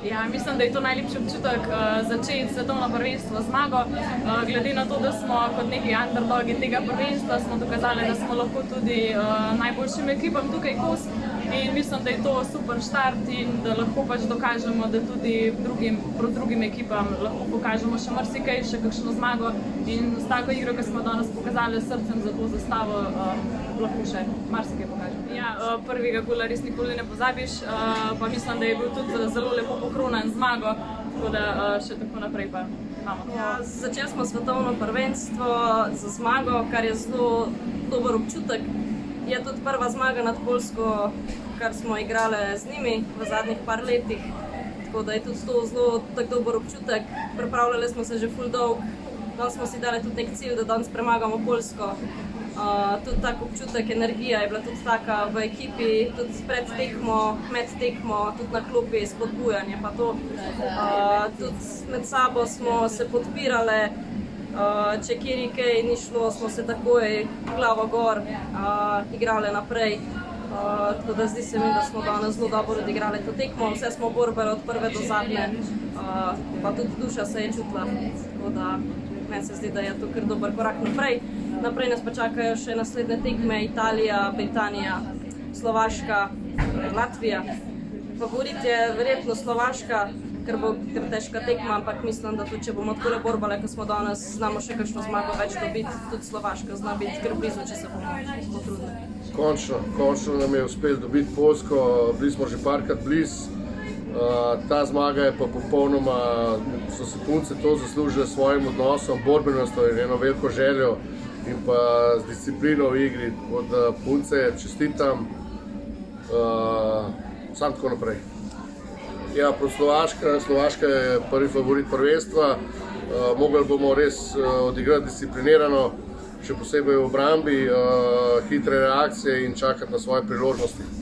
Ja, mislim, da je to najlepši občutek začeti svetovno prvenstvo z zmago. Glede na to, da smo kot neki underdogi tega prvenstva, smo dokazali, da smo lahko tudi najboljšim ekipam tukaj kos. In mislim, da je to super štart in da lahko pač dokažemo, da tudi proti drugim ekipam lahko pokažemo še marsikaj, še kakšno zmago. In s tako igro, ki smo danes pokazali srcem za to zastavo, lahko še marsikaj pokažemo. Ja, prvega gola res nikoli ne pozabiš, pa mislim, da je bil tudi zelo lepo pokronan zmago, tako da še tako naprej pa imamo. Ja, začeli smo svetovno prvenstvo za zmago, kar je zelo dober občutek. Je tudi prva zmaga nad Poljsko, kar smo igrali z njimi v zadnjih par letih, tako da je tudi to zelo tak dober občutek. Pripravljali smo se že ful dolg, danes smo si dali tudi nek cilj, da danes premagamo Poljsko. Tudi tak občutek, energija je bila tudi taka v ekipi, tudi pred tekmo, med tekmo, tudi na klopi spodbujanje pa to. Tudi med sabo smo se podpirali, če kjeri kaj ni šlo, smo se takoj glavo gor igrali naprej. Tako da zdi se mi, da smo danes zelo dobro odigrali to tekmo, vse smo borbali od prve do zadnje, pa tudi duša se je čutila. Tako da meni se zdi, da je to kar dober korak naprej. Naprej nas pa čakajo še naslednje tekme: Italija, Britanija, Slovaška, Latvija. Favorit je verjetno Slovaška, ker bo kar težka tekma, ampak mislim, da tudi če bomo takole borbali, kot smo danes, znamo še kakšno zmago več dobiti. Tudi Slovaška zna biti kar blizu, če se bomo potrudili. Končno nam je uspelo dobiti Poljsko, bili smo že parkrat blizu. Ta zmaga je pa popolnoma, so se punce to zaslužile s svojim odnosom, borbenostjo in eno veliko željo in pa z disciplino v igri. Od punce čestitam, sam tako naprej. Ja, Slovaška je prvi favorit prvenstva, mogli bomo res odigrati disciplinirano, še posebej v obrambi, hitre reakcije in čakati na svoje priložnosti.